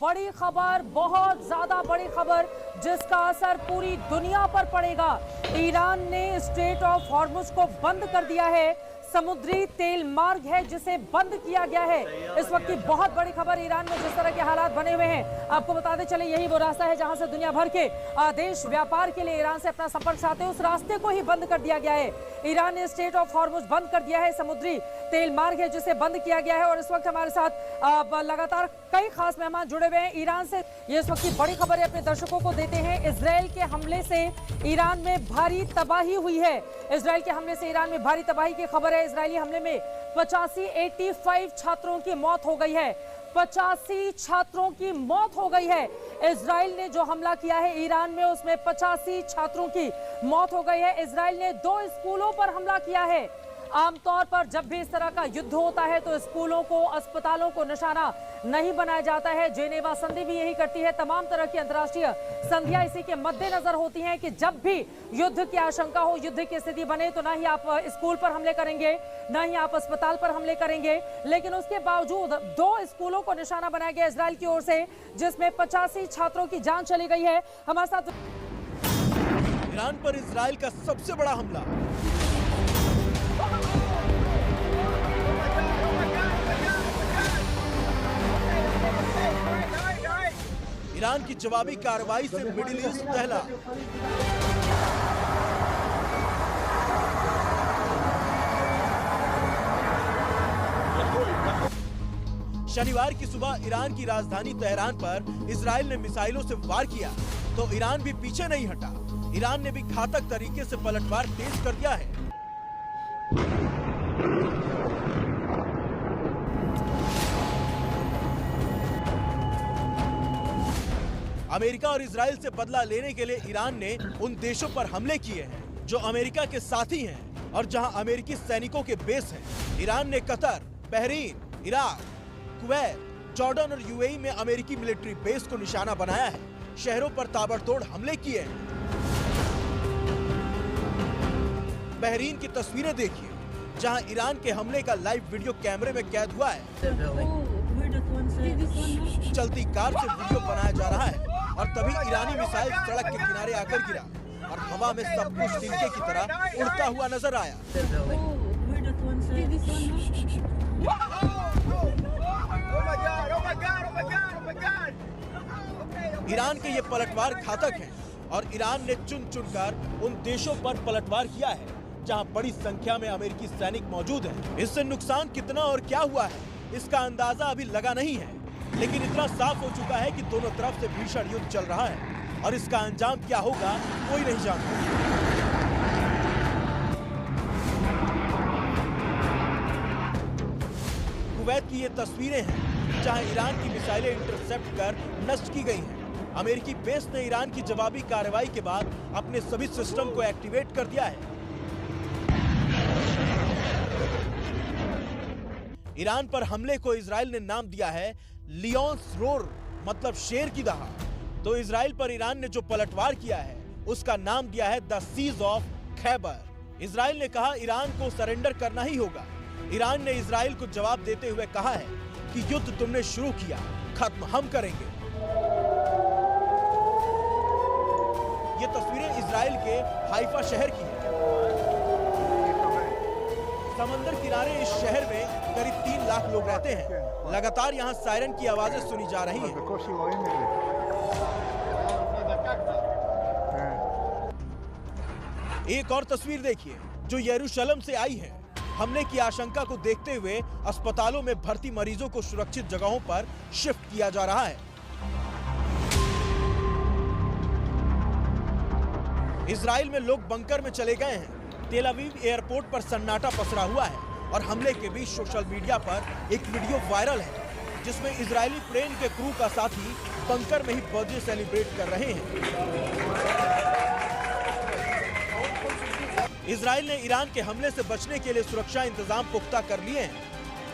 बड़ी खबर, बहुत ज्यादा बड़ी खबर जिसका असर पूरी दुनिया पर पड़ेगा। ईरान ने स्ट्रेट ऑफ हॉर्मुज को बंद कर दिया है। समुद्री तेल मार्ग है जिसे बंद किया गया है। इस वक्त की बहुत बड़ी खबर, ईरान में जिस तरह के हालात बने हुए हैं, आपको बताते चले यही वो रास्ता है जहां से दुनिया भर के देश व्यापार के लिए ईरान से अपना संपर्क चाहते हैं। उस रास्ते को ही बंद कर दिया गया है। ईरान ने स्ट्रेट ऑफ हॉर्मुज बंद कर दिया है। समुद्री तेल मार्ग है जिसे बंद किया गया है। और इस वक्त हमारे साथ लगातार कई खास मेहमान जुड़े हुए हैं ईरान से। ये इस वक्त की बड़ी खबर है, अपने दर्शकों को देते हैं। इजरायल के हमले से ईरान में भारी तबाही हुई है। इजरायल के हमले से ईरान में भारी तबाही की खबर है। इजरायली हमले में 85 छात्रों की मौत हो गई है। 85 छात्रों की मौत हो गई है। इजराइल ने जो हमला किया है ईरान में, उसमें 85 छात्रों की मौत हो गई है। इजराइल ने 2 स्कूलों पर हमला किया है। आमतौर पर जब भी इस तरह का युद्ध होता है तो स्कूलों को, अस्पतालों को निशाना नहीं बनाया जाता है। जेनेवा संधि भी यही करती है। तमाम तरह की अंतर्राष्ट्रीय संधियां इसी के मद्देनजर होती हैं कि जब भी युद्ध की आशंका हो, युद्ध की स्थिति बने, तो ना ही आप स्कूल पर हमले करेंगे, ना ही आप अस्पताल पर हमले करेंगे। लेकिन उसके बावजूद 2 स्कूलों को निशाना बनाया गया इजराइल की ओर से, जिसमें 85 छात्रों की जान चली गई है। हमारे साथ ईरान पर इजराइल का सबसे बड़ा हमला। ईरान की जवाबी कार्रवाई से मिडिल ईस्ट दहला। शनिवार की सुबह ईरान की राजधानी तेहरान पर इजराइल ने मिसाइलों से वार किया तो ईरान भी पीछे नहीं हटा। ईरान ने भी घातक तरीके से पलटवार तेज कर दिया है। अमेरिका और इजराइल से बदला लेने के लिए ईरान ने उन देशों पर हमले किए हैं जो अमेरिका के साथी हैं और जहां अमेरिकी सैनिकों के बेस हैं। ईरान ने Qatar, Bahrain, Iraq, Kuwait, Jordan और यूएई में अमेरिकी मिलिट्री बेस को निशाना बनाया है। शहरों पर ताबड़तोड़ हमले किए हैं। बहरीन की तस्वीरें देखिए जहां ईरान के हमले का लाइव वीडियो कैमरे में कैद हुआ है। चलती कार से वीडियो बनाया जा रहा है और तभी ईरानी मिसाइल सड़क के किनारे आकर गिरा और हवा में सब कुछ तिनके की तरह उड़ता हुआ नजर आया। ईरान के ये पलटवार घातक हैं और ईरान ने चुन चुनकर उन देशों पर पलटवार किया है जहां बड़ी संख्या में अमेरिकी सैनिक मौजूद हैं। इससे नुकसान कितना और क्या हुआ है इसका अंदाजा अभी लगा नहीं है, लेकिन इतना साफ हो चुका है कि दोनों तरफ से भीषण युद्ध चल रहा है और इसका अंजाम क्या होगा कोई नहीं जानता। कुवैत की ये तस्वीरें हैं जहां ईरान की मिसाइलें इंटरसेप्ट कर नष्ट की गई हैं। अमेरिकी बेस ने ईरान की जवाबी कार्रवाई के बाद अपने सभी सिस्टम को एक्टिवेट कर दिया है। ईरान पर हमले को इजराइल ने नाम दिया है लियोन्स रोर, मतलब शेर की दहा। तो इजराइल पर ईरान ने जो पलटवार किया है उसका नाम दिया है the siege of Khyber. Israel ने कहा ईरान को सरेंडर करना ही होगा। ईरान ने इजराइल को जवाब देते हुए कहा है कि युद्ध तुमने शुरू किया, खत्म हम करेंगे। ये तस्वीरें इजराइल के हाइफा शहर की हैं। समंदर किनारे इस शहर में करीब 3 लाख लोग रहते हैं। लगातार यहाँ सायरन की आवाजें सुनी जा रही हैं। एक और तस्वीर देखिए जो यरूशलेम से आई है। हमले की आशंका को देखते हुए अस्पतालों में भर्ती मरीजों को सुरक्षित जगहों पर शिफ्ट किया जा रहा है। इजराइल में लोग बंकर में चले गए हैं। तेल अवीव एयरपोर्ट पर सन्नाटा पसरा हुआ है और हमले के बीच सोशल मीडिया पर एक वीडियो वायरल है जिसमें इजरायली प्लेन के क्रू का साथी बंकर में ही बर्थडे सेलिब्रेट कर रहे हैं। इजराइल ने ईरान के हमले से बचने के लिए सुरक्षा इंतजाम पुख्ता कर लिए हैं,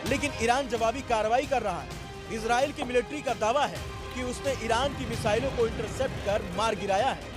लेकिन ईरान जवाबी कार्रवाई कर रहा है। इजराइल की मिलिट्री का दावा है कि उसने ईरान की मिसाइलों को इंटरसेप्ट कर मार गिराया है।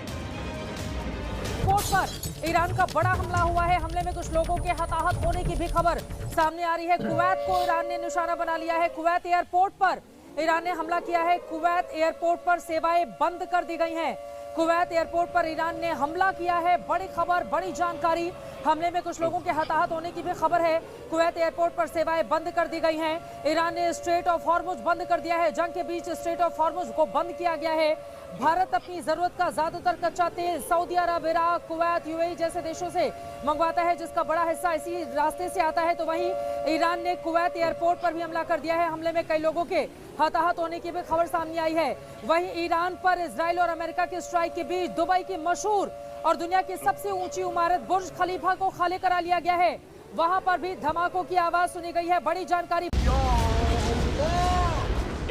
एयरपोर्ट पर ईरान का बड़ा हमला हुआ है। हमले में कुछ लोगों के हताहत होने की भी खबर सामने आ रही है। कुवैत को ईरान ने निशाना बना लिया है। कुवैत एयरपोर्ट पर ईरान ने हमला किया है। कुवैत एयरपोर्ट पर सेवाएं बंद कर दी गई हैं। कुवैत एयरपोर्ट पर ईरान ने हमला किया है। बड़ी खबर, बड़ी जानकारी। हमले में कुछ लोगों के हताहत होने की भी खबर है। कुवैत एयरपोर्ट पर सेवाएं बंद कर दी गई हैं। ईरान ने स्ट्रेट ऑफ हॉर्मुज बंद कर दिया है। जंग के बीच स्ट्रेट ऑफ हॉर्मुज को बंद किया गया है। भारत अपनी जरूरत का ज्यादातर कच्चा तेल सऊदी अरब, इराक, कुवैत, यूएई जैसे देशों से मंगवाता है, जिसका बड़ा हिस्सा इसी रास्ते से आता है। तो वहीं ईरान ने कुवैत एयरपोर्ट पर भी हमला कर दिया है। हमले में कई लोगों के हताहत होने की भी खबर सामने आई है। वहीं ईरान पर इजराइल और अमेरिका के स्ट्राइक के बीच दुबई की मशहूर और दुनिया की सबसे ऊंची इमारत बुर्ज खलीफा को खाली करा लिया गया है। वहां पर भी धमाकों की आवाज सुनी गई है। बड़ी जानकारी।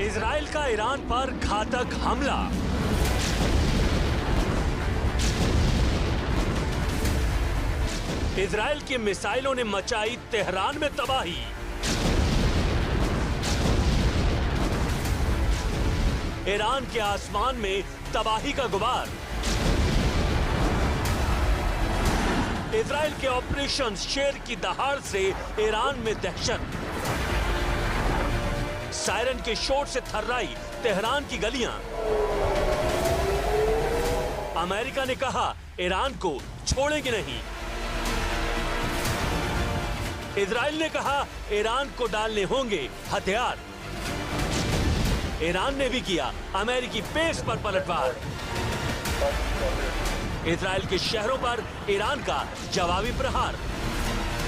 इजराइल का ईरान पर घातक हमला। इजराइल की मिसाइलों ने मचाई तेहरान में तबाही। ईरान के आसमान में तबाही का गुबार। इजराइल के ऑपरेशन शेर की दहाड़ से ईरान में दहशत। सायरन के शोर से थर्राई तेहरान की गलियां। अमेरिका ने कहा ईरान को छोड़ेंगे नहीं। इजराइल ने कहा ईरान को डालने होंगे हथियार। ईरान ने भी किया अमेरिकी बेस पर पलटवार। इजराइल के शहरों पर ईरान का जवाबी प्रहार।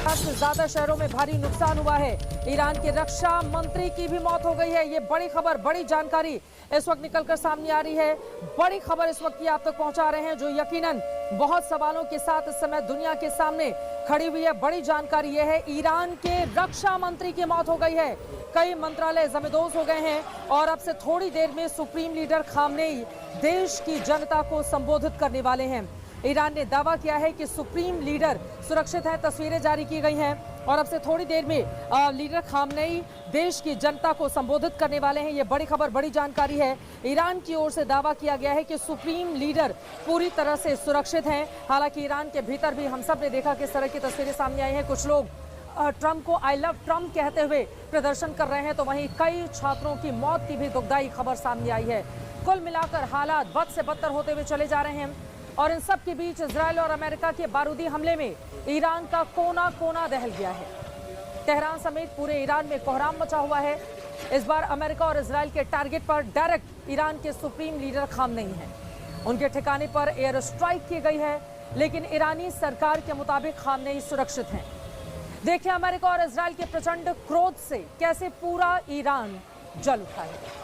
सबसे ज्यादा शहरों में भारी नुकसान हुआ है। ईरान के रक्षा मंत्री की भी मौत हो गई है। ये बड़ी खबर, बड़ी जानकारी इस वक्त निकलकर सामने आ रही है। बड़ी खबर इस वक्त की आप तक पहुंचा रहे हैं, जो यकीनन बहुत सवालों के साथ इस समय दुनिया के सामने खड़ी हुई है। बड़ी जानकारी यह है, ईरान के रक्षा मंत्री की मौत हो गई है। कई मंत्रालय जमींदोज हो गए हैं और अब से थोड़ी देर में सुप्रीम लीडर खामनेई देश की जनता को संबोधित करने वाले हैं। ईरान ने दावा किया है कि सुप्रीम लीडर सुरक्षित है। तस्वीरें जारी की गई हैं और अब से थोड़ी देर में लीडर खामनेई देश की जनता को संबोधित करने वाले हैं। ये बड़ी खबर, बड़ी जानकारी है। ईरान की ओर से दावा किया गया है कि सुप्रीम लीडर पूरी तरह से सुरक्षित हैं। हालांकि ईरान के भीतर भी हम सब ने देखा किस तरह की तस्वीरें सामने आई हैं। कुछ लोग ट्रंप को आई लव ट्रंप कहते हुए प्रदर्शन कर रहे हैं, तो वहीं कई छात्रों की मौत की भी दुखदाई खबर सामने आई है। कुल मिलाकर हालात बद से बदतर होते हुए चले जा रहे हैं और इन सब के बीच इजराइल और अमेरिका के बारूदी हमले में ईरान का कोना कोना दहल गया है। तेहरान समेत पूरे ईरान में कोहराम मचा हुआ है। इस बार अमेरिका और इजराइल के टारगेट पर डायरेक्ट ईरान के सुप्रीम लीडर खामनेई हैं। उनके ठिकाने पर एयर स्ट्राइक की गई है, लेकिन ईरानी सरकार के मुताबिक खामनेई सुरक्षित हैं। देखिए अमेरिका और इजराइल के प्रचंड क्रोध से कैसे पूरा ईरान जल उठा है।